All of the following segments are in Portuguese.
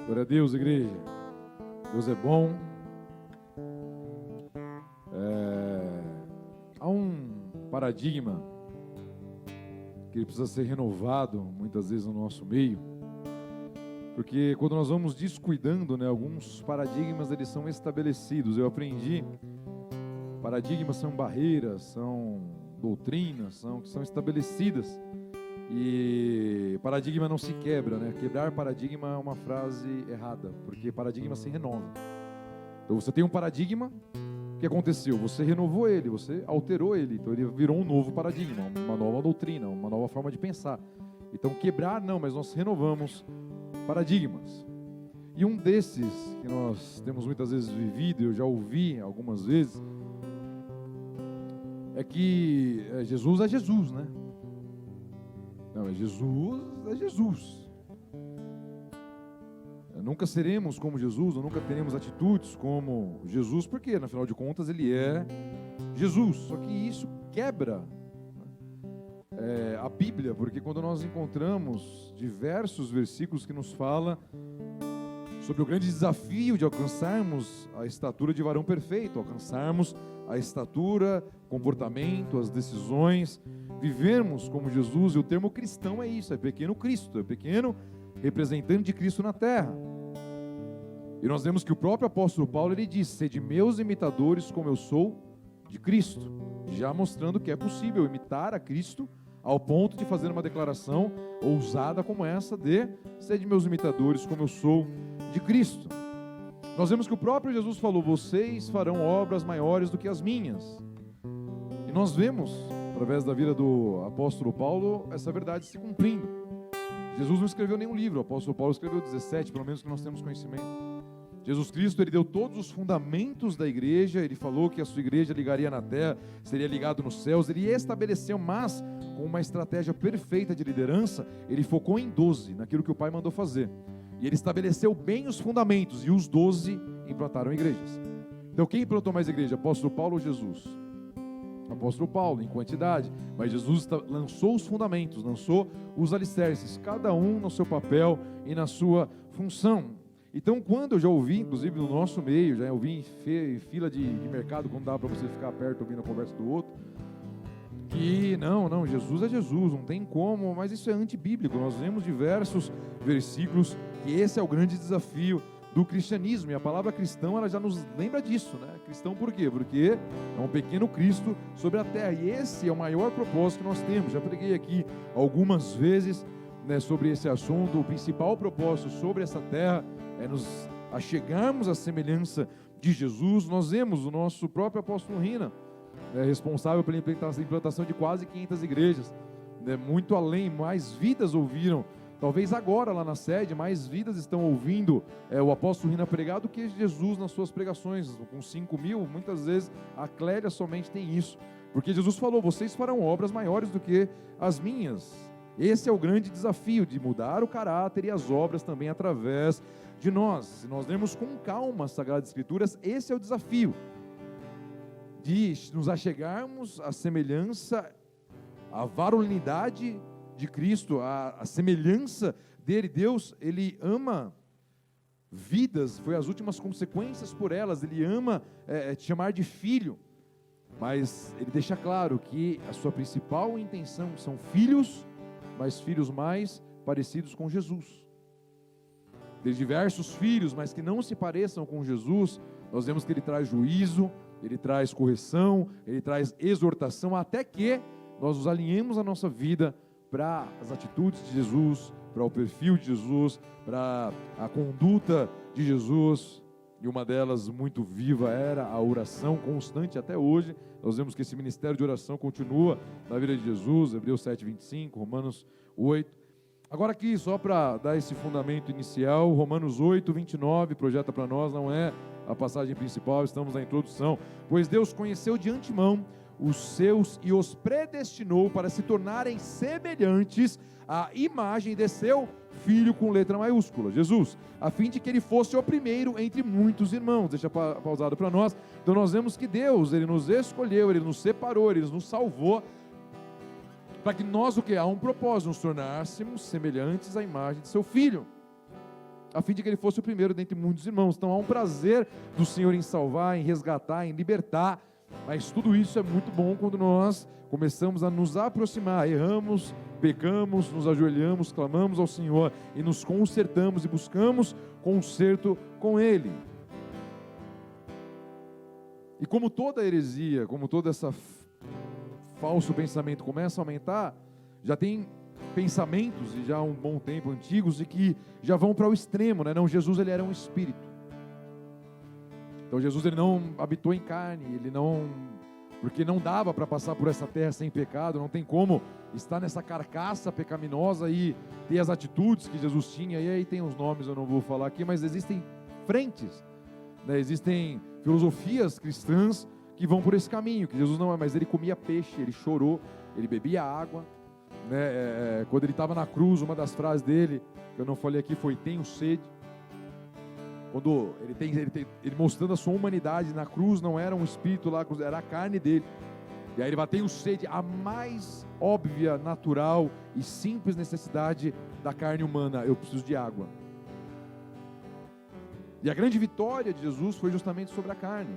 Glória a Deus, igreja. Deus é bom. Há um paradigma que ele precisa ser renovado muitas vezes no nosso meio, porque quando nós vamos descuidando, alguns paradigmas eles são estabelecidos. Eu aprendi, paradigmas são barreiras, são doutrinas, que são estabelecidas. E paradigma não se quebra, Quebrar paradigma é uma frase errada, porque paradigma se renova. Então você tem um paradigma, o que aconteceu? Você renovou ele, você alterou ele, então ele virou um novo paradigma, uma nova doutrina, uma nova forma de pensar. Então quebrar não, mas nós renovamos paradigmas. E um desses que nós temos muitas vezes vivido, eu já ouvi algumas vezes, é que Jesus é Jesus, Não, é Jesus. Nunca seremos como Jesus, ou nunca teremos atitudes como Jesus, porque, afinal de contas, ele é Jesus. Só que isso quebra a Bíblia, porque quando nós encontramos diversos versículos que nos falam sobre o grande desafio de alcançarmos a estatura de varão perfeito, alcançarmos a estatura, comportamento, as decisões, vivermos como Jesus. E o termo cristão é isso, é pequeno Cristo, é pequeno representante de Cristo na terra. E nós vemos que o próprio apóstolo Paulo, ele diz: sede meus imitadores como eu sou de Cristo, já mostrando que é possível imitar a Cristo ao ponto de fazer uma declaração ousada como essa de sede meus imitadores como eu sou de Cristo. Nós vemos que o próprio Jesus falou: vocês farão obras maiores do que as minhas. E nós vemos, através da vida do apóstolo Paulo, essa verdade se cumprindo. Jesus não escreveu nenhum livro, o apóstolo Paulo escreveu 17, pelo menos que nós temos conhecimento. Jesus Cristo, ele deu todos os fundamentos da igreja, ele falou que a sua igreja ligaria na terra, seria ligado nos céus, ele estabeleceu, mas com uma estratégia perfeita de liderança, ele focou em 12, naquilo que o Pai mandou fazer. E ele estabeleceu bem os fundamentos, e os 12 implantaram igrejas. Então quem implantou mais igreja, apóstolo Paulo ou Jesus? Apóstolo Paulo, em quantidade, mas Jesus lançou os fundamentos, lançou os alicerces, cada um no seu papel e na sua função. Então, quando eu já ouvi, inclusive no nosso meio, já ouvi em fila de mercado, quando dava para você ficar perto ouvindo a conversa do outro, que não, Jesus é Jesus, não tem como, mas isso é antibíblico. Nós vemos diversos versículos que esse é o grande desafio do cristianismo, e a palavra cristão, ela já nos lembra disso, Cristão por quê? Porque é um pequeno Cristo sobre a terra, e esse é o maior propósito que nós temos. Já preguei aqui algumas vezes sobre esse assunto. O principal propósito sobre essa terra é nos achegarmos à semelhança de Jesus. Nós vemos o nosso próprio apóstolo Rina, responsável pela implantação de quase 500 igrejas, muito além, mais vidas ouviram. Talvez agora lá na sede, mais vidas estão ouvindo o apóstolo Rina pregar do que Jesus nas suas pregações, com 5.000, muitas vezes a Clélia somente tem isso, porque Jesus falou: vocês farão obras maiores do que as minhas. Esse é o grande desafio, de mudar o caráter e as obras também através de nós. Se nós lermos com calma as Sagradas Escrituras, esse é o desafio, de nos achegarmos à semelhança, à varonilidade de Cristo, a semelhança dele. Deus, ele ama vidas, foi as últimas consequências por elas, ele ama te chamar de filho, mas ele deixa claro que a sua principal intenção são filhos, mas filhos mais parecidos com Jesus. De diversos filhos, mas que não se pareçam com Jesus, nós vemos que ele traz juízo, ele traz correção, ele traz exortação, até que nós nos alinhemos a nossa vida para as atitudes de Jesus, para o perfil de Jesus, para a conduta de Jesus. E uma delas muito viva era a oração constante até hoje. Nós vemos que esse ministério de oração continua na vida de Jesus, Hebreus 7:25, Romanos 8. Agora aqui, só para dar esse fundamento inicial, Romanos 8:29, projeta para nós, não é a passagem principal, estamos na introdução. Pois Deus conheceu de antemão os seus e os predestinou para se tornarem semelhantes à imagem de seu Filho, com letra maiúscula, Jesus, a fim de que ele fosse o primeiro entre muitos irmãos. Deixa pausado para nós. Então nós vemos que Deus, ele nos escolheu, ele nos separou, ele nos salvou, para que nós, há um propósito, nos tornássemos semelhantes à imagem de seu Filho. a fim de que ele fosse o primeiro dentre muitos irmãos. Então há um prazer do Senhor em salvar, em resgatar, em libertar, mas tudo isso é muito bom quando nós começamos a nos aproximar, erramos, pecamos, nos ajoelhamos, clamamos ao Senhor e nos consertamos e buscamos conserto com Ele. E como toda heresia, como todo esse falso pensamento começa a aumentar, já tem pensamentos, e já há um bom tempo antigos, e que já vão para o extremo, né? Não, Jesus ele era um espírito. Então Jesus ele não habitou em carne, ele não, porque não dava para passar por essa terra sem pecado, não tem como estar nessa carcaça pecaminosa e ter as atitudes que Jesus tinha. E aí tem os nomes, eu não vou falar aqui, mas existem frentes, né? Existem filosofias cristãs que vão por esse caminho, que Jesus não é, mas ele comia peixe, ele chorou, ele bebia água, né? Quando ele estava na cruz, uma das frases dele, que eu não falei aqui, foi: tenho sede. Quando ele mostrando a sua humanidade na cruz, não era um espírito lá, era a carne dele. E aí ele vai: tenho sede, a mais óbvia, natural e simples necessidade da carne humana: eu preciso de água. E a grande vitória de Jesus foi justamente sobre a carne.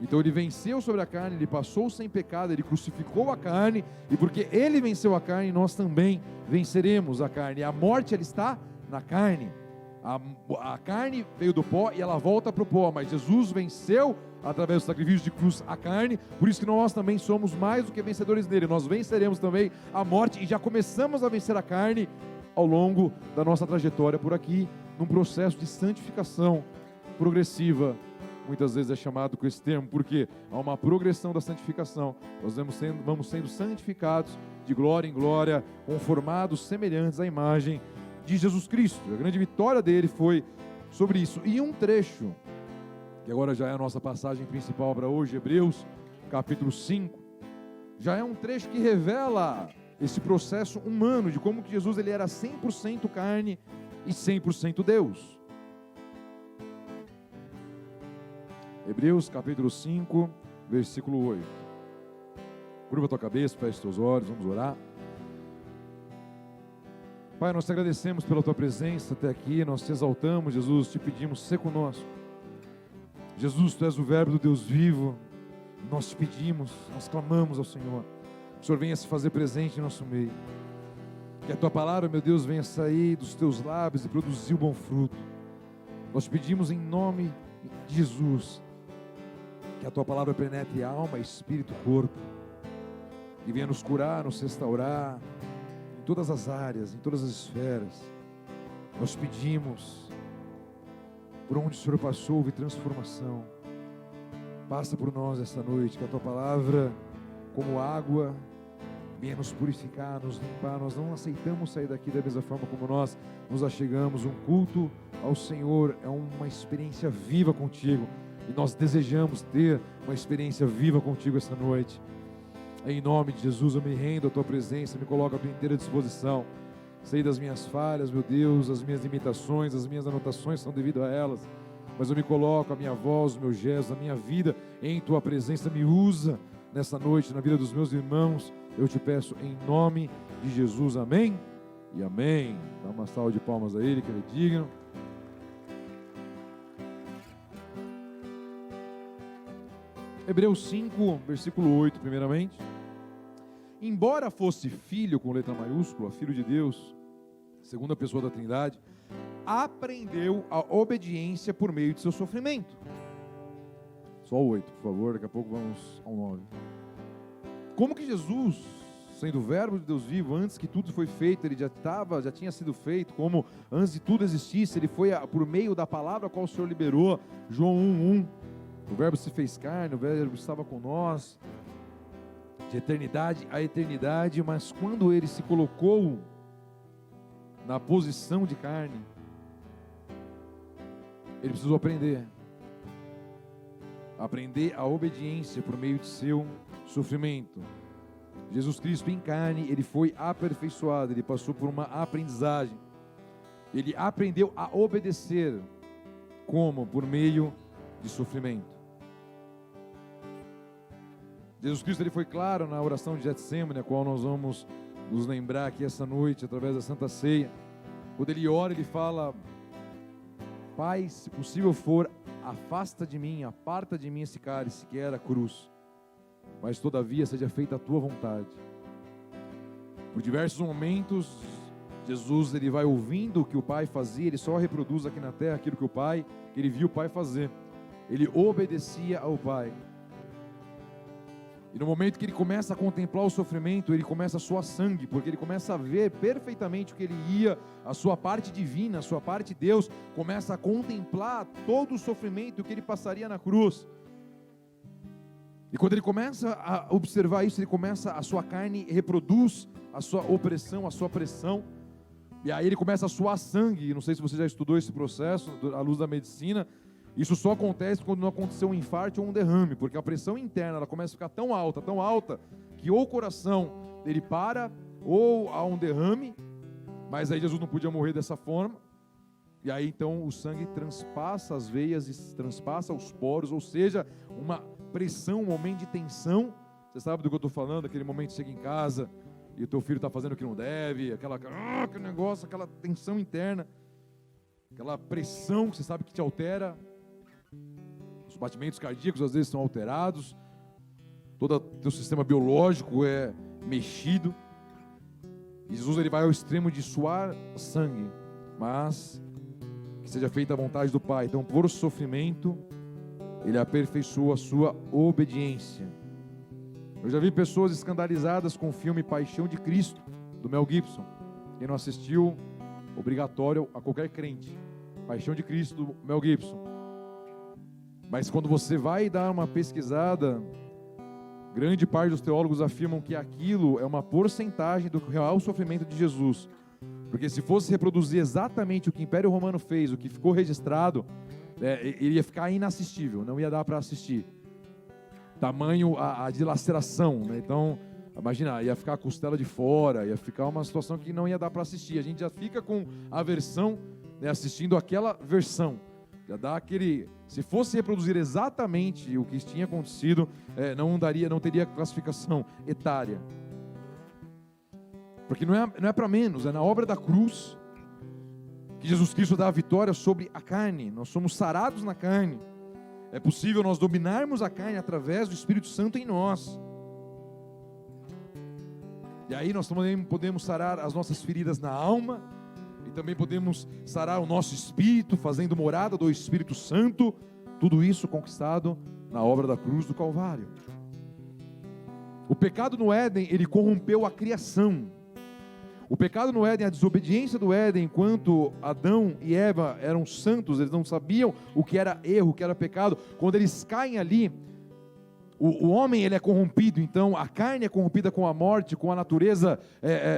Então ele venceu sobre a carne, ele passou sem pecado, ele crucificou a carne, e porque ele venceu a carne, nós também venceremos a carne. A morte, ela está na carne. A carne veio do pó e ela volta para o pó, mas Jesus venceu através do sacrifício de cruz a carne, por isso que nós também somos mais do que vencedores dele. Nós venceremos também a morte e já começamos a vencer a carne ao longo da nossa trajetória por aqui, num processo de santificação progressiva. Muitas vezes é chamado com esse termo, porque há uma progressão da santificação. Nós vamos sendo santificados de glória em glória, conformados, semelhantes à imagem de Jesus Cristo. A grande vitória dele foi sobre isso. E um trecho, que agora já é a nossa passagem principal para hoje, Hebreus, capítulo 5, já é um trecho que revela esse processo humano, de como que Jesus ele era 100% carne e 100% Deus. Hebreus capítulo 5, versículo 8. Curva a tua cabeça, fecha os teus olhos, vamos orar. Pai, nós te agradecemos pela tua presença até aqui, nós te exaltamos, Jesus, te pedimos, sê conosco. Jesus, tu és o verbo do Deus vivo, nós te pedimos, nós clamamos ao Senhor, que o Senhor venha se fazer presente em nosso meio, que a tua palavra, meu Deus, venha sair dos teus lábios e produzir o bom fruto. Nós te pedimos em nome de Jesus, que a tua palavra penetre alma, espírito, corpo, e venha nos curar, nos restaurar, em todas as áreas, em todas as esferas. Nós pedimos, por onde o Senhor passou, houve transformação. Passa por nós esta noite, que a tua palavra, como água, venha nos purificar, nos limpar. Nós não aceitamos sair daqui da mesma forma como nós nos achegamos. Um culto ao Senhor é uma experiência viva contigo, e nós desejamos ter uma experiência viva contigo esta noite. Em nome de Jesus, eu me rendo à tua presença, me coloco à tua inteira disposição. Sei das minhas falhas, meu Deus, as minhas limitações, as minhas anotações são devido a elas, mas eu me coloco, a minha voz, os meus gestos, a minha vida em tua presença. Me usa nessa noite, na vida dos meus irmãos, eu te peço em nome de Jesus, amém e amém. Dá uma salva de palmas a Ele, que Ele é digno. Hebreus 5, versículo 8, primeiramente. Embora fosse filho com letra maiúscula, filho de Deus, segunda pessoa da Trindade, aprendeu a obediência por meio de seu sofrimento. Só o 8, por favor, daqui a pouco vamos ao 9. Como que Jesus, sendo o verbo de Deus vivo, antes que tudo foi feito, ele já tinha sido feito, como antes de tudo existisse, ele foi por meio da palavra a qual o Senhor liberou, João 1:1. O verbo se fez carne, o verbo estava com nós, de eternidade a eternidade, mas quando ele se colocou na posição de carne, ele precisou aprender a obediência por meio de seu sofrimento. Jesus Cristo em carne, ele foi aperfeiçoado, ele passou por uma aprendizagem, ele aprendeu a obedecer. Como? Por meio de sofrimento. Jesus Cristo ele foi claro na oração de Getsêmani, a qual nós vamos nos lembrar aqui essa noite através da Santa Ceia. Quando ele ora, ele fala: Pai, se possível for, afasta de mim, aparta de mim esse cálice que era a cruz, mas todavia seja feita a tua vontade. Por diversos momentos, Jesus ele vai ouvindo o que o Pai fazia, ele só reproduz aqui na terra aquilo que ele viu o Pai fazer. Ele obedecia ao Pai. E no momento que ele começa a contemplar o sofrimento, ele começa a suar sangue, porque ele começa a ver perfeitamente o que ele ia, a sua parte divina, a sua parte de Deus, começa a contemplar todo o sofrimento que ele passaria na cruz. E quando ele começa a observar isso, a sua carne reproduz a sua opressão, a sua pressão, e aí ele começa a suar sangue. Não sei se você já estudou esse processo à luz da medicina. Isso só acontece quando não aconteceu um infarto ou um derrame, porque a pressão interna ela começa a ficar tão alta, que ou o coração ele para, ou há um derrame, mas aí Jesus não podia morrer dessa forma, e aí então o sangue transpassa as veias e transpassa os poros, ou seja, uma pressão, um momento de tensão. Você sabe do que eu estou falando, aquele momento que chega em casa, e o teu filho está fazendo o que não deve, aquele negócio, aquela tensão interna, aquela pressão que você sabe que te altera. Os batimentos cardíacos às vezes são alterados, todo o teu sistema biológico é mexido, e Jesus ele vai ao extremo de suar sangue, mas que seja feita a vontade do Pai. Então por sofrimento ele aperfeiçoa a sua obediência. Eu já vi pessoas escandalizadas com o filme Paixão de Cristo, do Mel Gibson. Quem não assistiu, obrigatório a qualquer crente. Paixão de Cristo, do Mel Gibson. Mas quando você vai dar uma pesquisada, grande parte dos teólogos afirmam que aquilo é uma porcentagem do real sofrimento de Jesus. Porque se fosse reproduzir exatamente o que o Império Romano fez, o que ficou registrado, ele ia ficar inassistível, não ia dar para assistir. Tamanho a dilaceração, né? Então, imagina, ia ficar a costela de fora, ia ficar uma situação que não ia dar para assistir. A gente já fica com a versão, né, assistindo aquela versão. Já dá aquele... Se fosse reproduzir exatamente o que tinha acontecido, não teria classificação etária. Porque não é para menos, é na obra da cruz que Jesus Cristo dá a vitória sobre a carne. Nós somos sarados na carne. É possível nós dominarmos a carne através do Espírito Santo em nós. E aí nós também podemos sarar as nossas feridas na alma, e também podemos sarar o nosso espírito, fazendo morada do Espírito Santo. Tudo isso conquistado na obra da cruz do Calvário. O pecado no Éden, ele corrompeu a criação. O pecado no Éden, a desobediência do Éden, enquanto Adão e Eva eram santos, eles não sabiam o que era erro, o que era pecado. Quando eles caem ali, o homem ele é corrompido, então a carne é corrompida com a morte, com a natureza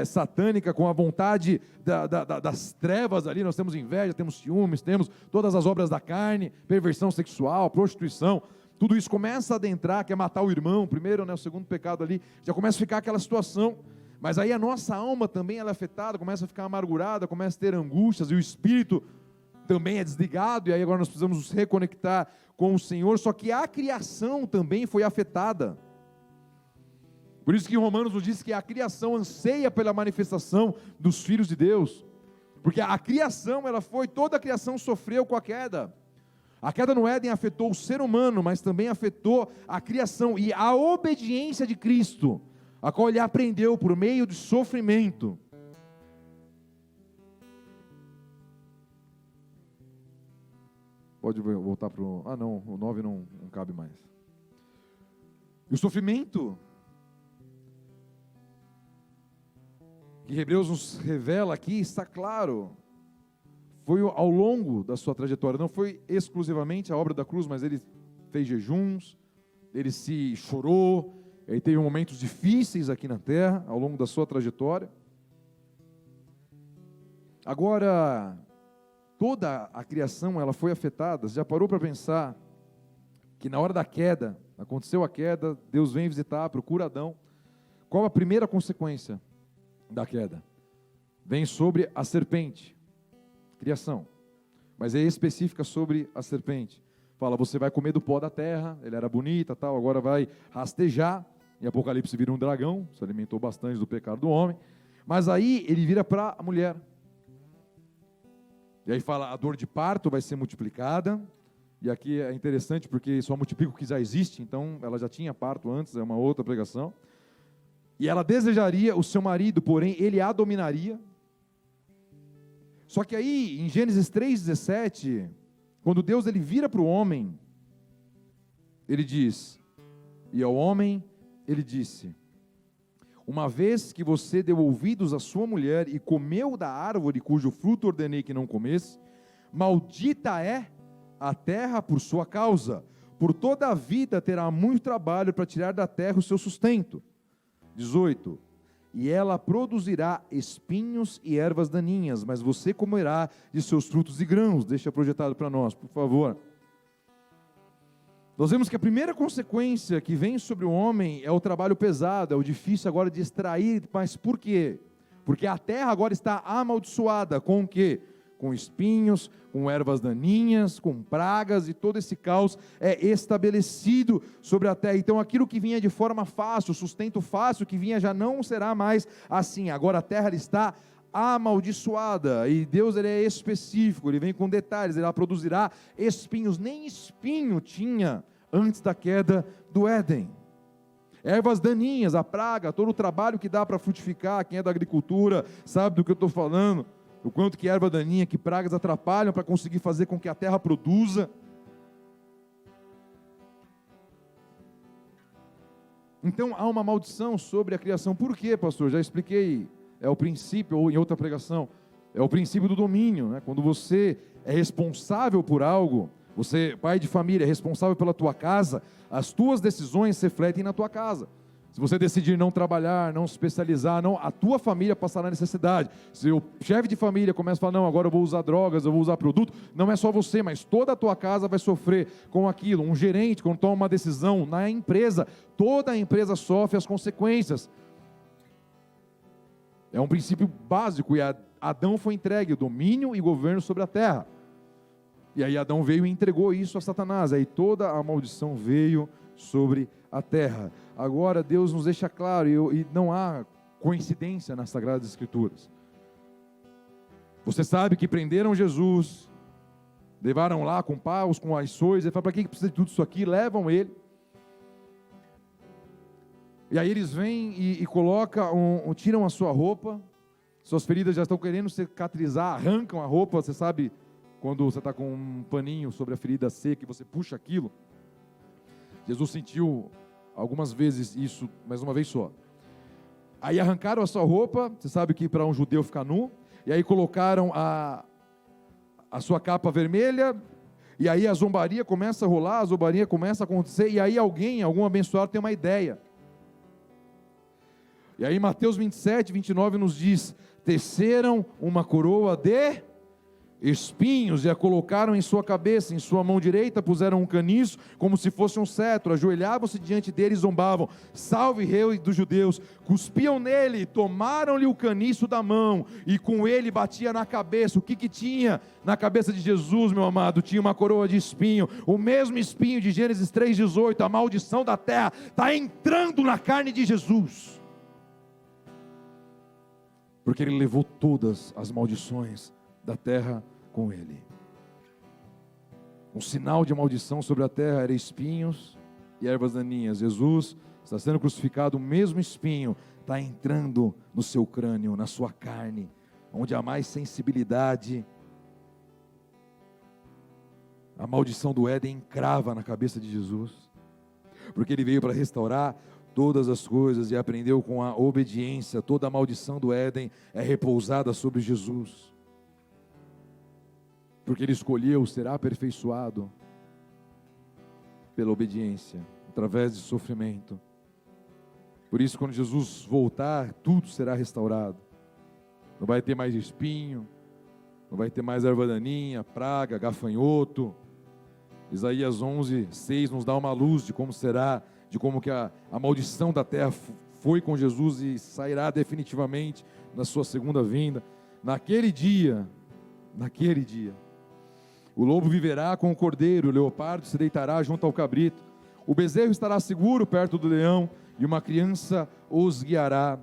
satânica, com a vontade das trevas ali. Nós temos inveja, temos ciúmes, temos todas as obras da carne, perversão sexual, prostituição. Tudo isso começa a adentrar, quer matar o irmão, o primeiro, né, o segundo pecado ali, já começa a ficar aquela situação. Mas aí a nossa alma também ela é afetada, começa a ficar amargurada, começa a ter angústias, e o espírito também é desligado, e aí agora nós precisamos nos reconectar com o Senhor. Só que a criação também foi afetada. Por isso que Romanos nos diz que a criação anseia pela manifestação dos filhos de Deus, porque a criação, toda a criação sofreu com a queda. A queda no Éden afetou o ser humano, mas também afetou a criação, e a obediência de Cristo, a qual ele aprendeu por meio de sofrimento. Pode voltar para o... não, o 9 não cabe mais. E o sofrimento que Hebreus nos revela aqui, está claro, foi ao longo da sua trajetória. Não foi exclusivamente a obra da cruz, mas ele fez jejuns, ele se chorou, ele teve momentos difíceis aqui na terra, ao longo da sua trajetória. Agora, toda a criação ela foi afetada. Você já parou para pensar que na hora da queda, aconteceu a queda, Deus vem visitar, procura Adão. Qual a primeira consequência da queda? Vem sobre a serpente, criação, mas é específica sobre a serpente. Fala, você vai comer do pó da terra. Ele era bonita, tal, agora vai rastejar. Em Apocalipse vira um dragão, se alimentou bastante do pecado do homem. Mas aí ele vira para a mulher. E aí fala, a dor de parto vai ser multiplicada. E aqui é interessante porque só multiplica o que já existe, então ela já tinha parto antes, é uma outra pregação. E ela desejaria o seu marido, porém ele a dominaria. Só que aí, em Gênesis 3,17, quando Deus ele vira para o homem, ele diz, e ao homem ele disse, uma vez que você deu ouvidos à sua mulher e comeu da árvore cujo fruto ordenei que não comesse, maldita é a terra por sua causa, por toda a vida terá muito trabalho para tirar da terra o seu sustento. 18, e ela produzirá espinhos e ervas daninhas, mas você comerá de seus frutos e grãos. Deixa projetado para nós, por favor. Nós vemos que a primeira consequência que vem sobre o homem é o trabalho pesado, é o difícil agora de extrair, mas por quê? Porque a terra agora está amaldiçoada, com o quê? Com espinhos, com ervas daninhas, com pragas, e todo esse caos é estabelecido sobre a terra. Então aquilo que vinha de forma fácil, o sustento fácil que vinha já não será mais assim. Agora a terra está amaldiçoada, e Deus ele é específico, ele vem com detalhes, ele produzirá espinhos, nem espinho tinha antes da queda do Éden. Ervas daninhas, a praga, todo o trabalho que dá para frutificar, quem é da agricultura sabe do que eu estou falando, o quanto que erva daninha, que pragas atrapalham para conseguir fazer com que a terra produza. Então há uma maldição sobre a criação. Por quê, pastor? Já expliquei. É o princípio, ou em outra pregação, é o princípio do domínio, né? Quando você é responsável por algo, você, pai de família, é responsável pela tua casa, as tuas decisões se refletem na tua casa. Se você decidir não trabalhar, não se especializar, não, a tua família passará necessidade. Se o chefe de família começa a falar, não, agora eu vou usar drogas, eu vou usar produto, não é só você, mas toda a tua casa vai sofrer com aquilo. Um gerente, quando toma uma decisão na empresa, toda a empresa sofre as consequências. É um princípio básico, e Adão foi entregue o domínio e governo sobre a terra. E aí Adão veio e entregou isso a Satanás, aí toda a maldição veio sobre a terra. Agora Deus nos deixa claro, e não há coincidência nas Sagradas Escrituras. Você sabe que prenderam Jesus, levaram lá com paus, com açoites, ele fala, para que precisa de tudo isso aqui? Levam ele. E aí eles vêm e colocam, tiram a sua roupa, suas feridas já estão querendo cicatrizar, arrancam a roupa, você sabe, quando você está com um paninho sobre a ferida seca e você puxa aquilo. Jesus sentiu algumas vezes isso, mas uma vez só. Aí arrancaram a sua roupa, você sabe que para um judeu ficar nu, e aí colocaram a sua capa vermelha, e aí a zombaria começa a rolar, a zombaria começa a acontecer, e aí algum abençoado tem uma ideia. E aí Mateus 27, 29 nos diz, teceram uma coroa de espinhos e a colocaram em sua cabeça, em sua mão direita puseram um caniço, como se fosse um cetro, ajoelhavam-se diante dele e zombavam, salve rei dos judeus, cuspiam nele, tomaram-lhe o caniço da mão, e com ele batia na cabeça. O que tinha na cabeça de Jesus, meu amado? Tinha uma coroa de espinho, o mesmo espinho de Gênesis 3,18, a maldição da terra está entrando na carne de Jesus, porque ele levou todas as maldições da terra com ele. Um sinal de maldição sobre a terra era espinhos e ervas daninhas. Jesus está sendo crucificado, o mesmo espinho está entrando no seu crânio, na sua carne, onde há mais sensibilidade. A maldição do Éden encrava na cabeça de Jesus, porque ele veio para restaurar todas as coisas e aprendeu com a obediência. Toda a maldição do Éden é repousada sobre Jesus, porque ele escolheu ser aperfeiçoado pela obediência, através de sofrimento. Por isso, quando Jesus voltar, tudo será restaurado. Não vai ter mais espinho, não vai ter mais erva daninha, praga, gafanhoto. Isaías 11:6 nos dá uma luz de como será, de como que a maldição da terra foi com Jesus e sairá definitivamente na sua segunda vinda. Naquele dia, o lobo viverá com o cordeiro, o leopardo se deitará junto ao cabrito, o bezerro estará seguro perto do leão, e uma criança os guiará.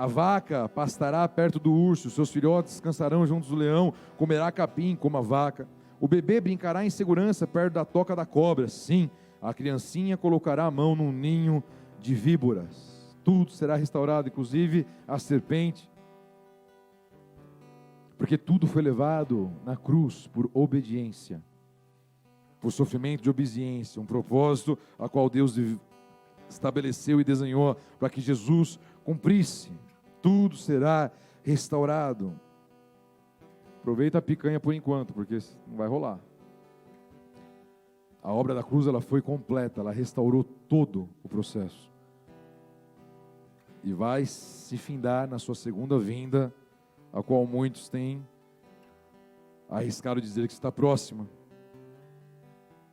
A vaca pastará perto do urso, seus filhotes descansarão juntos do leão, comerá capim como a vaca. O bebê brincará em segurança perto da toca da cobra. Sim, a criancinha colocará a mão num ninho de víboras. Tudo será restaurado, inclusive a serpente. Porque tudo foi levado na cruz por obediência, por sofrimento de obediência, um propósito a qual Deus estabeleceu e desenhou para que Jesus cumprisse. Tudo será restaurado. Aproveita a picanha por enquanto, porque não vai rolar. A obra da cruz, ela foi completa, ela restaurou todo o processo. E vai se findar na sua segunda vinda, a qual muitos têm arriscado dizer que está próxima.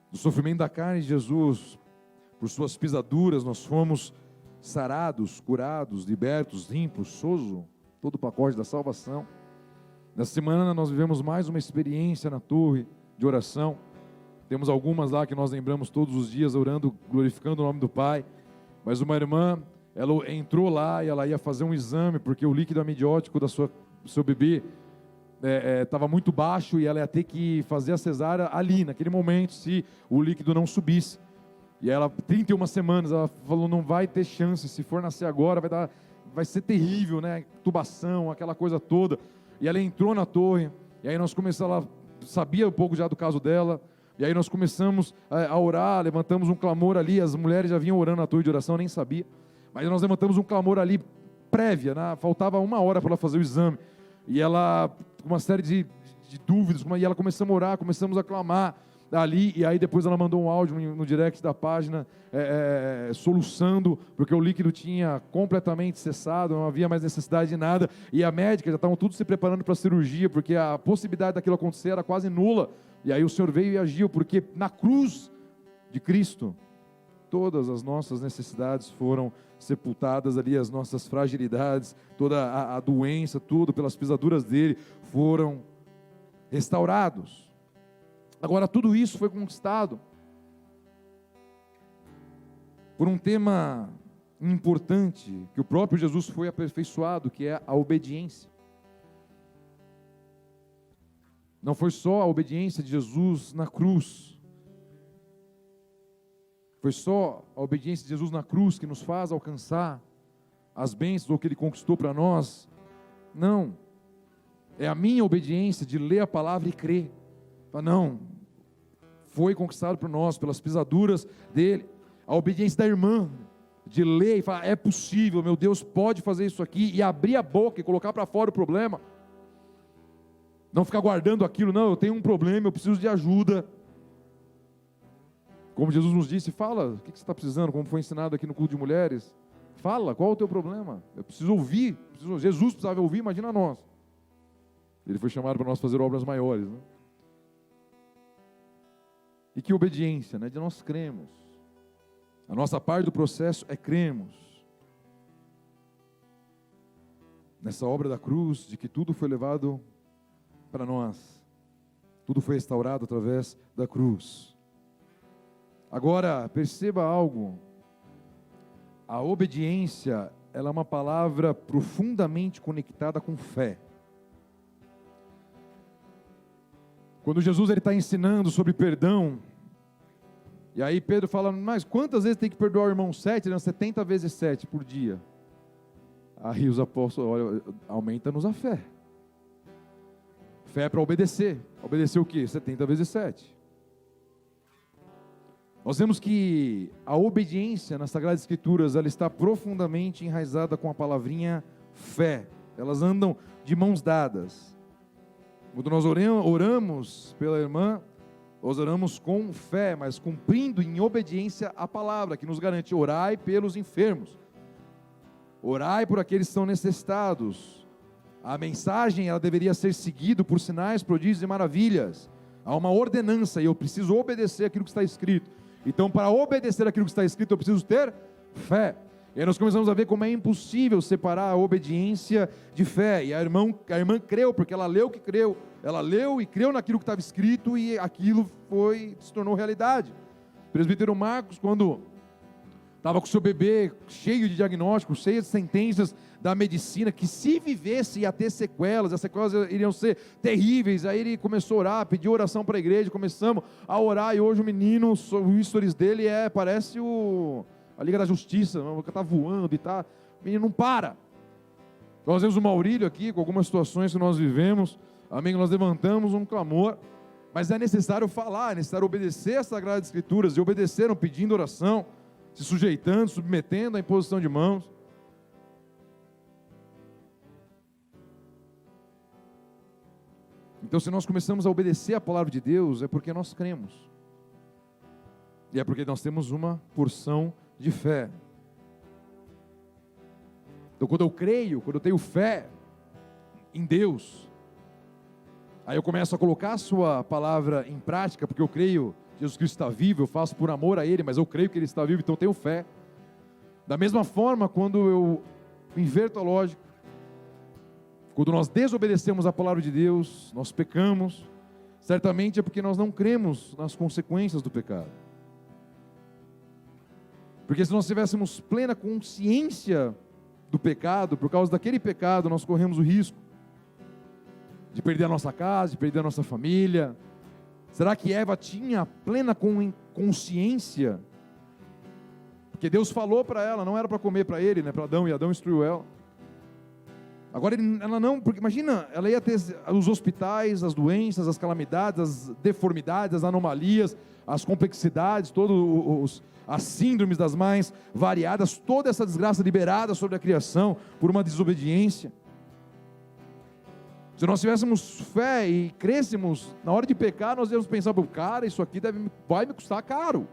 Do sofrimento da carne de Jesus, por suas pisaduras, nós fomos sarados, curados, libertos, limpos, sozo, todo o pacote da salvação. Nessa semana nós vivemos mais uma experiência na torre de oração. Temos algumas lá que nós lembramos todos os dias, orando, glorificando o nome do Pai. Mas uma irmã, ela entrou lá e ela ia fazer um exame, porque o líquido amniótico do seu bebê estava muito baixo e ela ia ter que fazer a cesárea ali, naquele momento, se o líquido não subisse. E ela, 31 semanas, ela falou, não vai ter chance, se for nascer agora, vai ser terrível, né? Tubação, aquela coisa toda. E ela entrou na torre, e aí nós começamos, ela sabia um pouco já do caso dela, e aí nós começamos a orar, levantamos um clamor ali, as mulheres já vinham orando na torre de oração, eu nem sabia, mas nós levantamos um clamor ali, prévia, né? Faltava 1 hora para ela fazer o exame, e ela, com uma série de dúvidas, e ela começamos a orar, começamos a clamar ali, e aí depois ela mandou um áudio no direct da página, soluçando, porque o líquido tinha completamente cessado, não havia mais necessidade de nada, e a médica já estavam todos se preparando para a cirurgia, porque a possibilidade daquilo acontecer era quase nula, e aí o Senhor veio e agiu, porque na cruz de Cristo, todas as nossas necessidades foram sepultadas ali, as nossas fragilidades, toda a doença, tudo, pelas pisaduras dele, foram restaurados. Agora, tudo isso foi conquistado por um tema importante, que o próprio Jesus foi aperfeiçoado, que é a obediência. Não foi só a obediência de Jesus na cruz, foi só a obediência de Jesus na cruz que nos faz alcançar as bênçãos ou que Ele conquistou para nós. Não, é a minha obediência de ler a palavra e crer. Não, foi conquistado por nós, pelas pisaduras dele. A obediência da irmã, de ler e falar, é possível, meu Deus pode fazer isso aqui, e abrir a boca e colocar para fora o problema. Não ficar guardando aquilo, não, eu tenho um problema, eu preciso de ajuda. Como Jesus nos disse, fala, o que você está precisando, como foi ensinado aqui no culto de mulheres. Fala, qual é o teu problema? Eu preciso ouvir, Jesus precisava ouvir, imagina nós. Ele foi chamado para nós fazer obras maiores, né? E que obediência, né? De nós cremos. A nossa parte do processo é cremos nessa obra da cruz, de que tudo foi levado para nós, tudo foi restaurado através da cruz. Agora, perceba algo, a obediência, ela é uma palavra profundamente conectada com fé. Quando Jesus está ensinando sobre perdão, e aí Pedro fala, mas quantas vezes tem que perdoar o irmão? 7? Não, 70 vezes 7 por dia. Aí os apóstolos, olha, aumenta-nos a fé. Fé é para obedecer. Obedecer o quê? 70 vezes 7. Nós vemos que a obediência nas Sagradas Escrituras, ela está profundamente enraizada com a palavrinha fé. Elas andam de mãos dadas. Quando nós oramos pela irmã, nós oramos com fé, mas cumprindo em obediência a palavra, que nos garante, orai pelos enfermos. Orai por aqueles que estão necessitados. A mensagem, ela deveria ser seguida por sinais, prodígios e maravilhas. Há uma ordenança e eu preciso obedecer aquilo que está escrito. Então, para obedecer aquilo que está escrito, eu preciso ter fé. E aí nós começamos a ver como é impossível separar a obediência de fé. E a irmã creu, porque ela leu o que creu. Ela leu e creu naquilo que estava escrito e aquilo se tornou realidade. O presbítero Marcos, quando estava com o seu bebê cheio de diagnósticos, cheio de sentenças da medicina, que se vivesse ia ter sequelas, as sequelas iriam ser terríveis. Aí ele começou a orar, pediu oração para a igreja, começamos a orar, e hoje o menino, o stories dele parece a Liga da Justiça, está voando e tá, o menino não para. Nós vemos o Maurílio aqui, com algumas situações que nós vivemos, amém, nós levantamos um clamor, mas é necessário falar, é necessário obedecer as Sagradas Escrituras, e obedeceram pedindo oração, se sujeitando, submetendo à imposição de mãos. Então, se nós começamos a obedecer a palavra de Deus, é porque nós cremos, e é porque nós temos uma porção de fé. Então, quando eu creio, quando eu tenho fé em Deus, aí eu começo a colocar a sua palavra em prática, porque eu creio que Jesus Cristo está vivo, eu faço por amor a Ele, mas eu creio que Ele está vivo, então eu tenho fé. Da mesma forma, quando eu inverto a lógica, quando nós desobedecemos a palavra de Deus, nós pecamos, certamente é porque nós não cremos nas consequências do pecado. Porque se nós tivéssemos plena consciência do pecado, por causa daquele pecado, nós corremos o risco de perder a nossa casa, de perder a nossa família. Será que Eva tinha plena consciência? Porque Deus falou para ela, não era para comer para ele, né, para Adão, e Adão instruiu ela. Agora ela não, porque imagina, ela ia ter os hospitais, as doenças, as calamidades, as deformidades, as anomalias, as complexidades, as síndromes das mais variadas, toda essa desgraça liberada sobre a criação por uma desobediência. Se nós tivéssemos fé e crescêssemos, na hora de pecar, nós íamos pensar, cara, isso aqui vai me custar caro.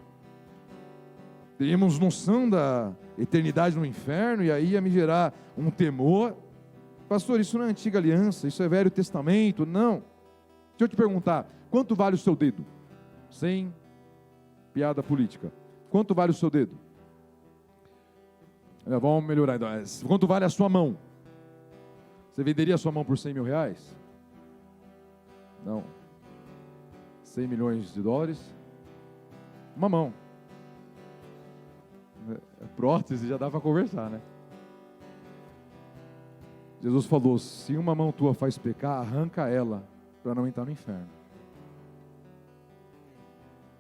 Teríamos noção da eternidade no inferno, e aí ia me gerar um temor. Pastor, isso não é antiga aliança, isso é Velho Testamento. Não. Deixa eu te perguntar, quanto vale o seu dedo? Sem piada política. Quanto vale o seu dedo? Vamos melhorar então. Quanto vale a sua mão? Você venderia a sua mão por 100 mil reais? Não. 100 milhões de dólares? Uma mão. Prótese, já dá para conversar, né? Jesus falou, se uma mão tua faz pecar, arranca ela, para não entrar no inferno.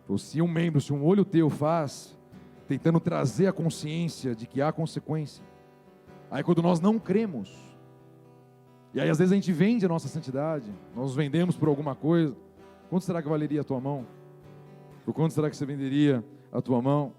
Ou se um membro, se um olho teu faz, tentando trazer a consciência de que há consequência. Aí quando nós não cremos, e aí às vezes a gente vende a nossa santidade, nós nos vendemos por alguma coisa. Quanto será que valeria a tua mão? Por quanto será que você venderia a tua mão?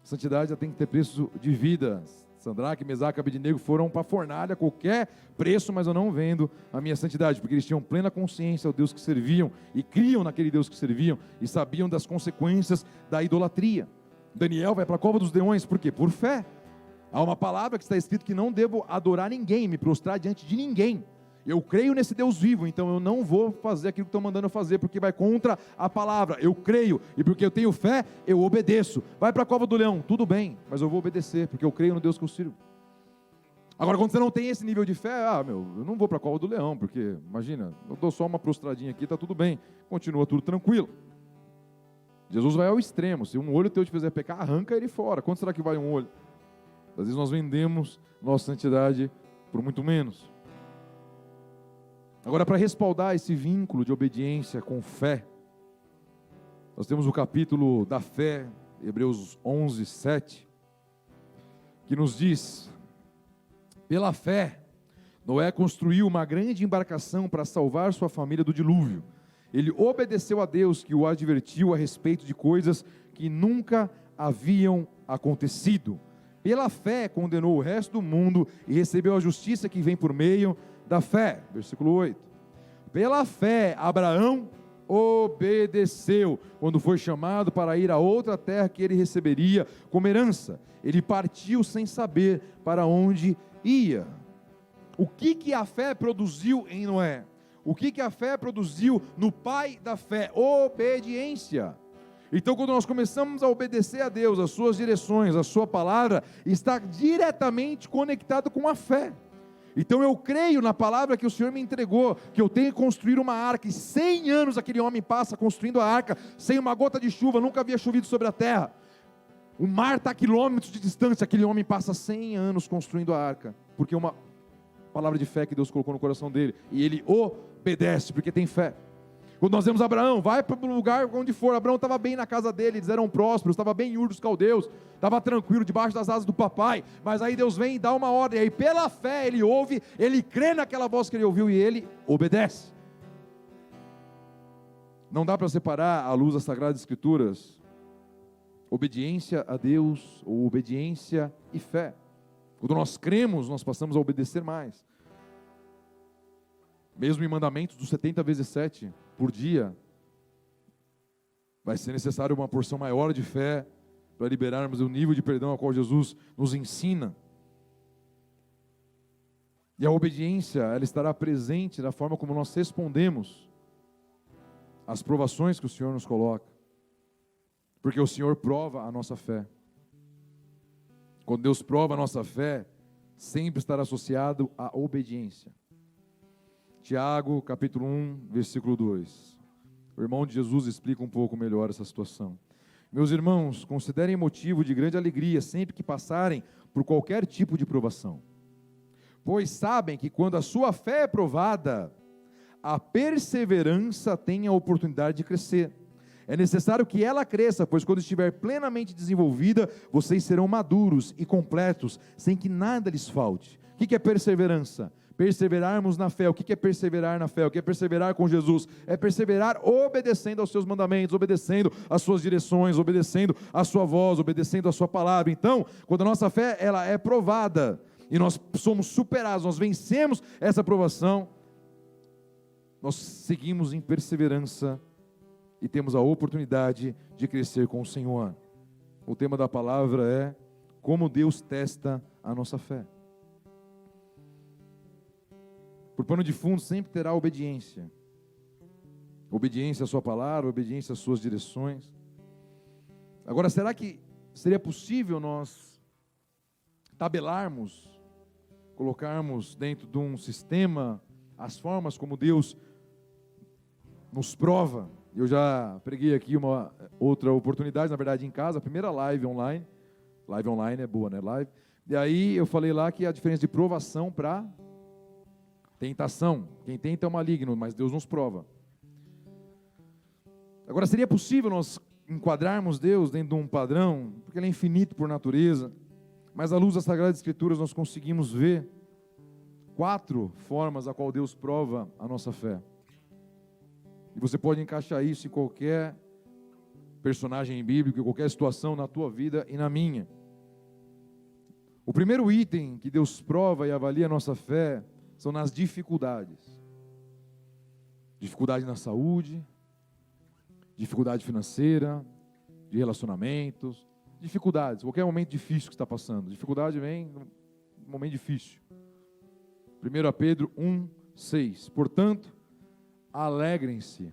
Santidade já tem que ter preço de vida. Sadraque, Mesaque e Abednego foram para a fornalha, qualquer preço, mas eu não vendo a minha santidade, porque eles tinham plena consciência do Deus que serviam, e criam naquele Deus que serviam, e sabiam das consequências da idolatria. Daniel vai para a cova dos leões, por quê? Por fé. Há uma palavra que está escrito que não devo adorar ninguém, me prostrar diante de ninguém. Eu creio nesse Deus vivo, então eu não vou fazer aquilo que estão mandando eu fazer, porque vai contra a palavra. Eu creio, e porque eu tenho fé, eu obedeço. Vai para a cova do leão, tudo bem, mas eu vou obedecer, porque eu creio no Deus que eu sirvo. Agora, quando você não tem esse nível de fé, eu não vou para a cova do leão, porque, imagina, eu dou só uma prostradinha aqui, está tudo bem, continua tudo tranquilo. Jesus vai ao extremo, se um olho teu te fizer pecar, arranca ele fora. Quanto será que vale um olho? Às vezes nós vendemos nossa santidade por muito menos. Agora, para respaldar esse vínculo de obediência com fé, nós temos o capítulo da fé, Hebreus 11, 7, que nos diz, pela fé, Noé construiu uma grande embarcação para salvar sua família do dilúvio. Ele obedeceu a Deus, que o advertiu a respeito de coisas que nunca haviam acontecido. Pela fé, condenou o resto do mundo e recebeu a justiça que vem por meio da fé. Versículo 8. Pela fé, Abraão obedeceu quando foi chamado para ir a outra terra que ele receberia como herança. Ele partiu sem saber para onde ia. O que a fé produziu em Noé? O que a fé produziu no pai da fé? Obediência. Então, quando nós começamos a obedecer a Deus, as suas direções, a sua palavra, está diretamente conectado com a fé. Então eu creio na palavra que o Senhor me entregou, que eu tenho que construir uma arca, e 100 anos aquele homem passa construindo a arca, sem uma gota de chuva, nunca havia chovido sobre a terra. O mar está a quilômetros de distância, aquele homem passa 100 anos construindo a arca, porque é uma palavra de fé que Deus colocou no coração dele, e ele obedece, porque tem fé. Quando nós vemos Abraão, vai para o lugar onde for, Abraão estava bem na casa dele, eles eram prósperos, estava bem em Ur dos Caldeus, estava tranquilo, debaixo das asas do papai, mas aí Deus vem e dá uma ordem, e aí pela fé ele ouve, ele crê naquela voz que ele ouviu e ele obedece. Não dá para separar à luz das Sagradas Escrituras obediência a Deus ou obediência e fé. Quando nós cremos, nós passamos a obedecer mais. Mesmo em mandamentos dos 70 vezes 7 por dia, vai ser necessário uma porção maior de fé para liberarmos o nível de perdão ao qual Jesus nos ensina. E a obediência, ela estará presente na forma como nós respondemos às provações que o Senhor nos coloca. Porque o Senhor prova a nossa fé. Quando Deus prova a nossa fé, sempre estará associado à obediência. Tiago, capítulo 1, versículo 2. O irmão de Jesus explica um pouco melhor essa situação. Meus irmãos, considerem motivo de grande alegria sempre que passarem por qualquer tipo de provação. Pois sabem que quando a sua fé é provada, a perseverança tem a oportunidade de crescer. É necessário que ela cresça, pois quando estiver plenamente desenvolvida, vocês serão maduros e completos, sem que nada lhes falte. O que é perseverança? Perseverarmos na fé. O que é perseverar na fé? O que é perseverar com Jesus? É perseverar obedecendo aos seus mandamentos, obedecendo às suas direções, obedecendo à sua voz, obedecendo à sua palavra. Então, quando a nossa fé ela é provada, e nós somos superados, nós vencemos essa provação, nós seguimos em perseverança e temos a oportunidade de crescer com o Senhor. O tema da palavra é como Deus testa a nossa fé. Por pano de fundo sempre terá obediência. Obediência à sua palavra, obediência às suas direções. Agora, será que seria possível nós tabelarmos, colocarmos dentro de um sistema as formas como Deus nos prova? Eu já preguei aqui uma outra oportunidade, na verdade em casa, a primeira live online é boa, né? E aí eu falei lá que a diferença de provação para tentação. Quem tenta é o maligno, mas Deus nos prova. Agora, seria possível nós enquadrarmos Deus dentro de um padrão, porque Ele é infinito por natureza, mas à luz das Sagradas Escrituras nós conseguimos ver 4 formas a qual Deus prova a nossa fé. E você pode encaixar isso em qualquer personagem bíblico, em qualquer situação na tua vida e na minha. O primeiro item que Deus prova e avalia a nossa fé são nas dificuldades. Dificuldade na saúde, dificuldade financeira, de relacionamentos, dificuldades, qualquer momento difícil que está passando. Dificuldade vem num momento difícil. 1 Pedro 1:6. Portanto, alegrem-se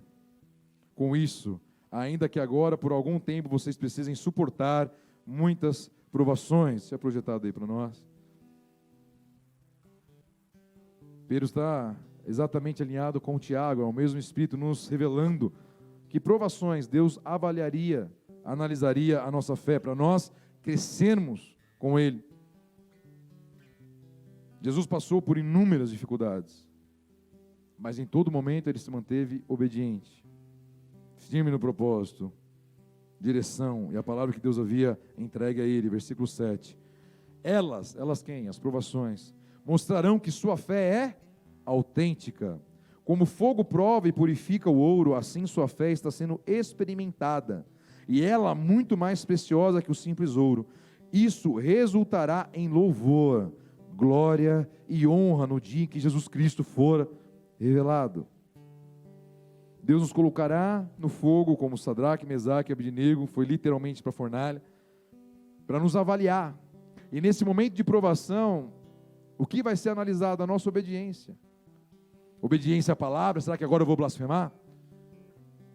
com isso, ainda que agora, por algum tempo, vocês precisem suportar muitas provações. Isso é projetado aí para nós. Pedro está exatamente alinhado com Tiago, é o mesmo Espírito nos revelando que provações Deus avaliaria, analisaria a nossa fé, para nós crescermos com Ele. Jesus passou por inúmeras dificuldades, mas em todo momento Ele se manteve obediente, firme no propósito, direção, e a palavra que Deus havia entregue a Ele, versículo 7. Elas quem? As provações, mostrarão que sua fé é autêntica. Como fogo prova e purifica o ouro, assim sua fé está sendo experimentada, e ela muito mais preciosa que o simples ouro. Isso resultará em louvor, glória e honra no dia em que Jesus Cristo for revelado. Deus nos colocará no fogo, como Sadraque, Mesaque e Abednego, foi literalmente para a fornalha, para nos avaliar. E nesse momento de provação, o que vai ser analisado? A nossa obediência. Obediência à palavra. Será que agora eu vou blasfemar?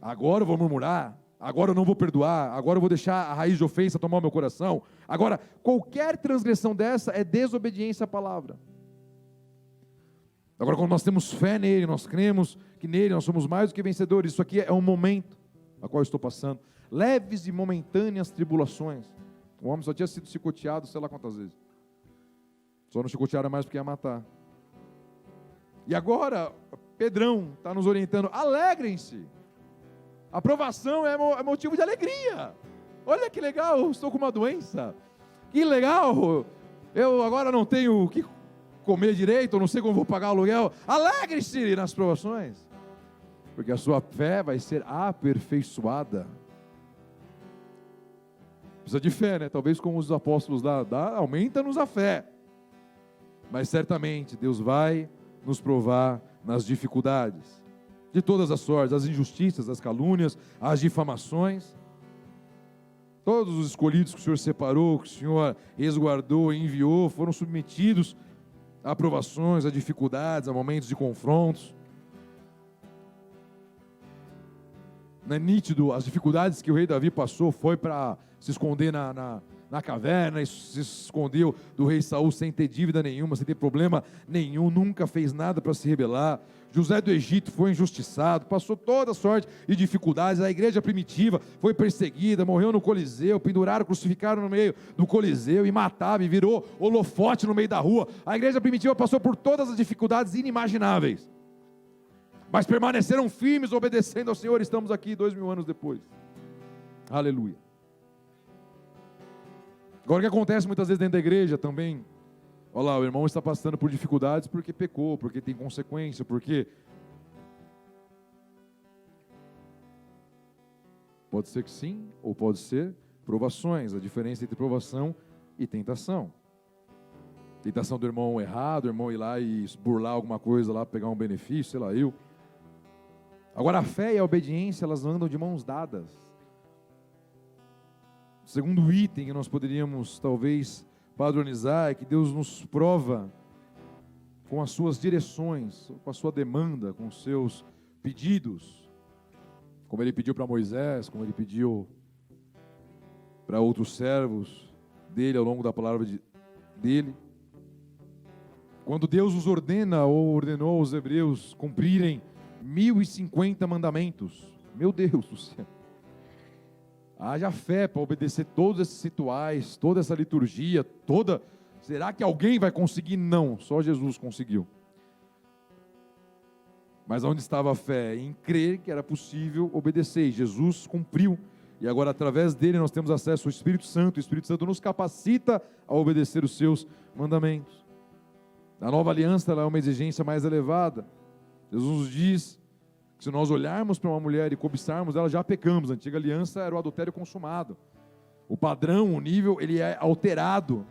Agora eu vou murmurar? Agora eu não vou perdoar? Agora eu vou deixar a raiz de ofensa tomar o meu coração? Agora, qualquer transgressão dessa é desobediência à palavra. Agora, quando nós temos fé nele, nós cremos que nele nós somos mais do que vencedores. Isso aqui é um momento a qual eu estou passando. Leves e momentâneas tribulações. O homem só tinha sido chicoteado sei lá quantas vezes. Só não chicotearam mais porque ia matar. E agora, Pedrão está nos orientando, alegrem-se. A aprovação é motivo de alegria. Olha que legal, eu estou com uma doença. Que legal, eu agora não tenho o que comer direito, eu não sei como vou pagar o aluguel. Alegre-se nas provações, porque a sua fé vai ser aperfeiçoada. Precisa de fé, né? Talvez como os apóstolos aumenta-nos a fé. Mas certamente Deus vai nos provar nas dificuldades, de todas as sortes, as injustiças, as calúnias, as difamações. Todos os escolhidos que o Senhor separou, que o Senhor resguardou e enviou, foram submetidos a aprovações, a dificuldades, a momentos de confrontos. Não é nítido as dificuldades que o rei Davi passou, foi para se esconder na caverna, e se escondeu do rei Saul sem ter dívida nenhuma, sem ter problema nenhum, nunca fez nada para se rebelar. José do Egito foi injustiçado, passou toda sorte de dificuldades. A igreja primitiva foi perseguida, morreu no Coliseu, penduraram, crucificaram no meio do Coliseu e matavam, e virou holofote no meio da rua. A igreja primitiva passou por todas as dificuldades inimagináveis, mas permaneceram firmes, obedecendo ao Senhor. Estamos aqui 2000 anos depois. Aleluia. Agora, o que acontece muitas vezes dentro da igreja também, olha lá, o irmão está passando por dificuldades porque pecou, porque tem consequência, porque... Pode ser que sim, ou pode ser provações, a diferença entre provação e tentação. Tentação do irmão errar, do irmão ir lá e burlar alguma coisa lá, pegar um benefício, sei lá, eu. Agora, a fé e a obediência, elas andam de mãos dadas. O segundo item que nós poderíamos talvez padronizar é que Deus nos prova com as suas direções, com a sua demanda, com os seus pedidos, como Ele pediu para Moisés, como Ele pediu para outros servos dele ao longo da palavra dele. Quando Deus os ordena ou ordenou aos hebreus cumprirem 1050 mandamentos, meu Deus do céu, haja fé para obedecer todos esses rituais, toda essa liturgia, será que alguém vai conseguir? Não, só Jesus conseguiu. Mas onde estava a fé? Em crer que era possível obedecer. Jesus cumpriu, e agora através dele nós temos acesso ao Espírito Santo. O Espírito Santo nos capacita a obedecer os seus mandamentos. A nova aliança ela é uma exigência mais elevada. Jesus nos diz que se nós olharmos para uma mulher e cobiçarmos ela, já pecamos. A antiga aliança era o adultério consumado. O padrão, o nível, ele é alterado.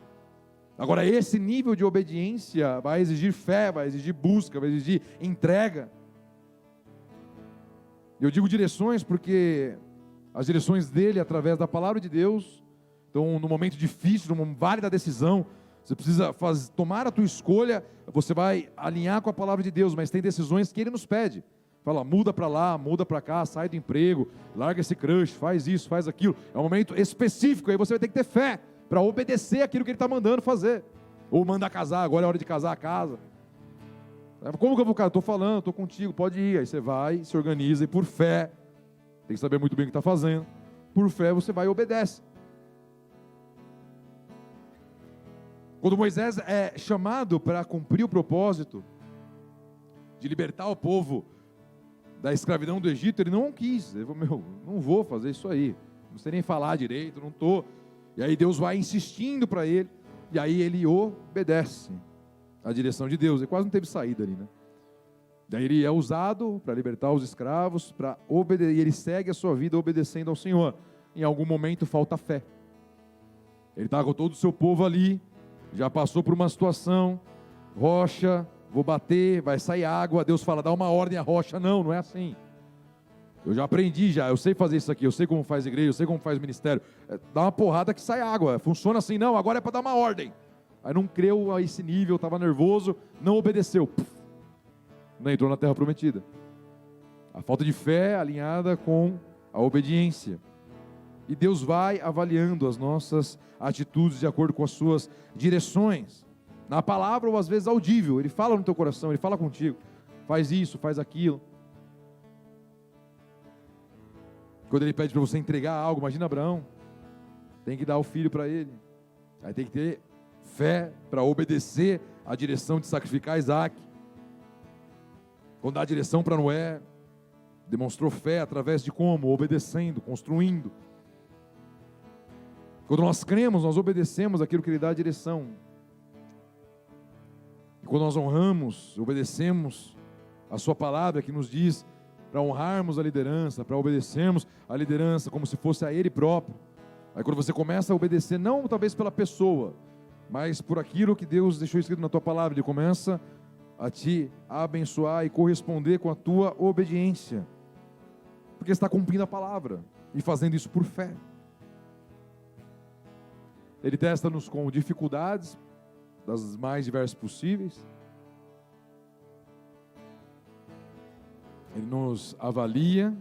Agora, esse nível de obediência vai exigir fé, vai exigir busca, vai exigir entrega. Eu digo direções porque as direções dele, através da palavra de Deus, então, no momento difícil, no vale da decisão, você precisa tomar a tua escolha, você vai alinhar com a palavra de Deus, mas tem decisões que ele nos pede. Fala, muda para lá, muda para cá, sai do emprego, larga esse crush, faz isso, faz aquilo. É um momento específico, aí você vai ter que ter fé para obedecer aquilo que ele está mandando fazer. Ou manda casar, agora é hora de casar a casa. Como que eu vou casar? Estou falando, estou contigo, pode ir. Aí você vai, se organiza e por fé, tem que saber muito bem o que está fazendo. Por fé você vai e obedece. Quando Moisés é chamado para cumprir o propósito de libertar o povo da escravidão do Egito, ele não quis. Ele falou, não vou fazer isso aí. Não sei nem falar direito, não estou. E aí Deus vai insistindo para ele, e aí ele obedece à direção de Deus. Ele quase não teve saída ali, né? Daí ele é usado para libertar os escravos, para obedecer, e ele segue a sua vida obedecendo ao Senhor. Em algum momento falta fé. Ele está com todo o seu povo ali, já passou por uma situação, rocha, vou bater, vai sair água. Deus fala, dá uma ordem à rocha. Não é assim. Eu já aprendi, eu sei fazer isso aqui, eu sei como faz igreja, eu sei como faz ministério. Dá uma porrada que sai água, funciona assim. Não, agora é para dar uma ordem. Aí não creu a esse nível, estava nervoso, não obedeceu. Não entrou na terra prometida. A falta de fé alinhada com a obediência. E Deus vai avaliando as nossas atitudes de acordo com as suas direções. Na palavra ou às vezes audível, Ele fala no teu coração, Ele fala contigo. Faz isso, faz aquilo. Quando Ele pede para você entregar algo, imagina Abraão. tem que dar o filho para ele. Aí tem que ter fé para obedecer a direção de sacrificar Isaac. Quando dá a direção para Noé, demonstrou fé através de como? Obedecendo, construindo. Quando nós cremos, nós obedecemos aquilo que Ele dá a direção. E quando nós honramos, obedecemos a Sua palavra que nos diz para honrarmos a liderança, para obedecermos a liderança como se fosse a Ele próprio. Aí quando você começa a obedecer, não talvez pela pessoa, mas por aquilo que Deus deixou escrito na tua palavra, Ele começa a te abençoar e corresponder com a tua obediência. Porque está cumprindo a palavra e fazendo isso por fé. Ele testa-nos com dificuldades, das mais diversas possíveis. Ele nos avalia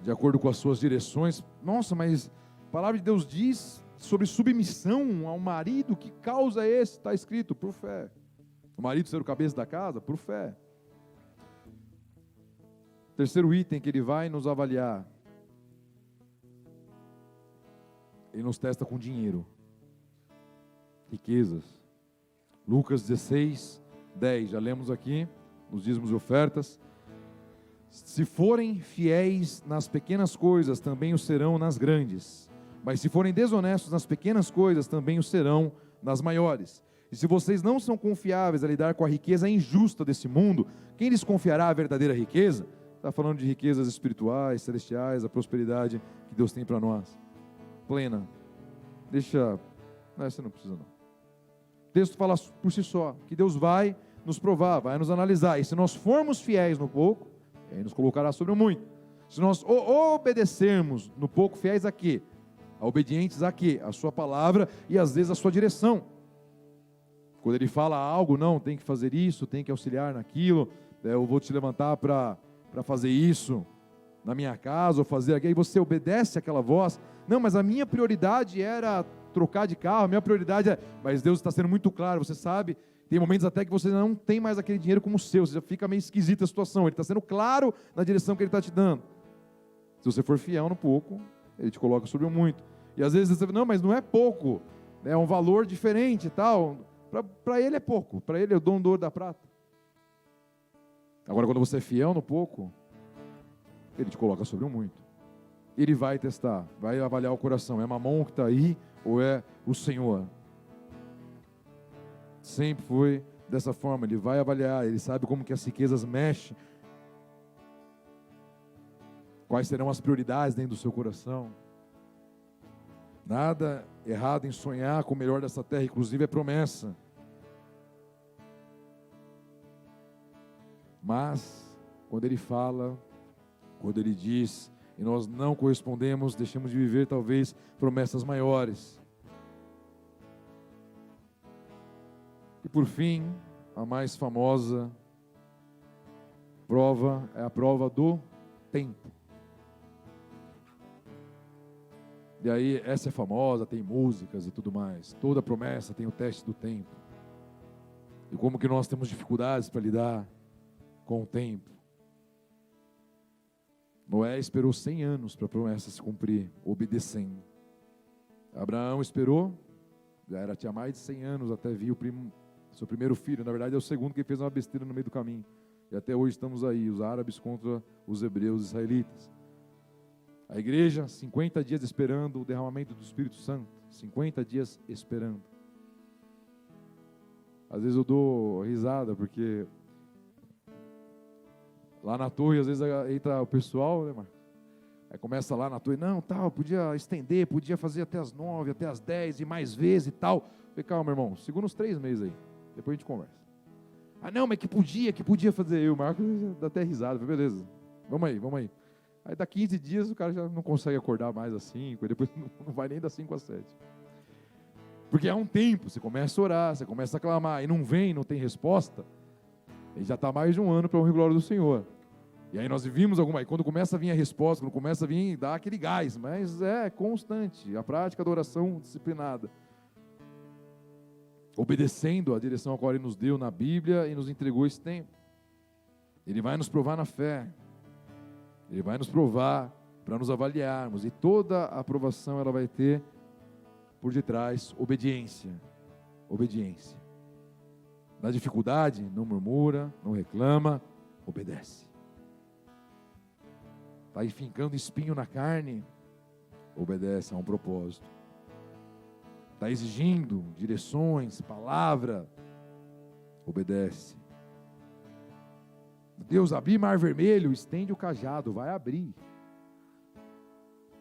de acordo com as suas direções. Nossa, mas a palavra de Deus diz sobre submissão ao marido. Que causa é esse? Está escrito, por fé. O marido ser o cabeça da casa, por fé. Terceiro item que ele vai nos avaliar. Ele nos testa com dinheiro. Riquezas. Lucas 16, 10. Já lemos aqui, nos dízimos e ofertas. Se forem fiéis nas pequenas coisas, também o serão nas grandes. Mas se forem desonestos nas pequenas coisas, também o serão nas maiores. E se vocês não são confiáveis a lidar com a riqueza injusta desse mundo, quem lhes confiará a verdadeira riqueza? Está falando de riquezas espirituais, celestiais, a prosperidade que Deus tem para nós. Plena. Deixa... Não, você não precisa não. O texto fala por si só, que Deus vai nos provar, vai nos analisar. E se nós formos fiéis no pouco, Ele nos colocará sobre o muito. Se nós obedecermos no pouco, fiéis a quê? Obedientes a quê? A sua palavra e às vezes a sua direção. Quando Ele fala algo, não, tem que fazer isso, tem que auxiliar naquilo, eu vou te levantar para fazer isso na minha casa, ou fazer aquilo, aí você obedece àquela voz. Não, mas a minha prioridade era trocar de carro, a minha prioridade é... Mas Deus está sendo muito claro, você sabe, tem momentos até que você não tem mais aquele dinheiro como seu, você já fica meio esquisita a situação, Ele está sendo claro na direção que Ele está te dando. Se você for fiel no pouco, Ele te coloca sobre o muito. E às vezes você fala, não, mas não é pouco, é um valor diferente e tal. Para Ele é pouco, para Ele é o dom do ouro da prata. Agora, quando você é fiel no pouco, Ele te coloca sobre o muito. Ele vai testar, vai avaliar o coração. É Mamon que está aí ou é o Senhor? Sempre foi dessa forma. Ele vai avaliar, Ele sabe como que as riquezas mexem. Quais serão as prioridades dentro do seu coração. Nada errado em sonhar com o melhor dessa terra, inclusive é promessa. Mas, quando Ele fala, quando Ele diz, e nós não correspondemos, deixamos de viver talvez promessas maiores. E por fim, a mais famosa prova é a prova do tempo. E aí, essa é famosa, tem músicas e tudo mais. Toda promessa tem o teste do tempo. E como que nós temos dificuldades para lidar com o tempo. Noé esperou 100 anos para a promessa se cumprir, obedecendo. Abraão esperou, tinha mais de 100 anos até vir seu primeiro filho. Na verdade é o segundo que fez uma besteira no meio do caminho. E até hoje estamos aí, os árabes contra os hebreus israelitas. A igreja, 50 dias esperando o derramamento do Espírito Santo. 50 dias esperando. Às vezes eu dou risada, porque lá na torre, às vezes entra o pessoal, né, Marcos? Aí começa lá na torre, não, tal, podia estender, podia fazer até as 9, até as 10 e mais vezes e tal. Eu falei, calma, irmão, segura uns 3 meses aí, depois a gente conversa. Ah, não, mas que podia fazer. Eu, o Marcos, dá até risada. Eu falei, beleza, vamos aí. Aí dá 15 dias o cara já não consegue acordar mais às 5, e depois não vai nem das 5 às 7. Porque é um tempo, você começa a orar, você começa a clamar, e não vem, não tem resposta. Ele já está mais de um ano para a honra e glória do Senhor. E aí nós vivimos e quando começa a vir a resposta, quando começa a vir, dá aquele gás, mas é constante, a prática da oração disciplinada. Obedecendo a direção a qual Ele nos deu na Bíblia e nos entregou esse tempo. Ele vai nos provar na fé. Ele vai nos provar para nos avaliarmos. E toda aprovação ela vai ter por detrás obediência. Obediência. Na dificuldade, não murmura, não reclama, obedece. Está enfincando espinho na carne, obedece a um propósito. Está exigindo direções, palavra, obedece. Deus, abrir mar vermelho, estende o cajado, vai abrir.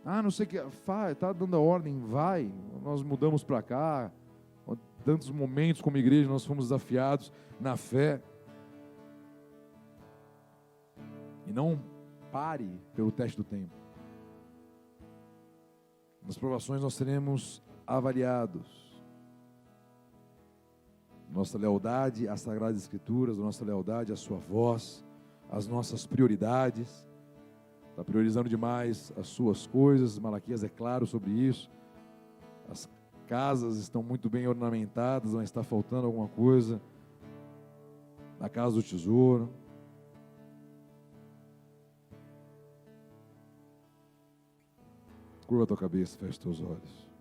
Não sei o que, está dando a ordem, vai. Nós mudamos para cá, tantos momentos como igreja nós fomos desafiados na fé. E não pare pelo teste do tempo. Nas provações nós seremos avaliados. Nossa lealdade às Sagradas Escrituras, nossa lealdade à sua voz, às nossas prioridades. Está priorizando demais as suas coisas, Malaquias é claro sobre isso. As casas estão muito bem ornamentadas, mas está faltando alguma coisa na casa do tesouro. Curva a tua cabeça, fecha os teus olhos.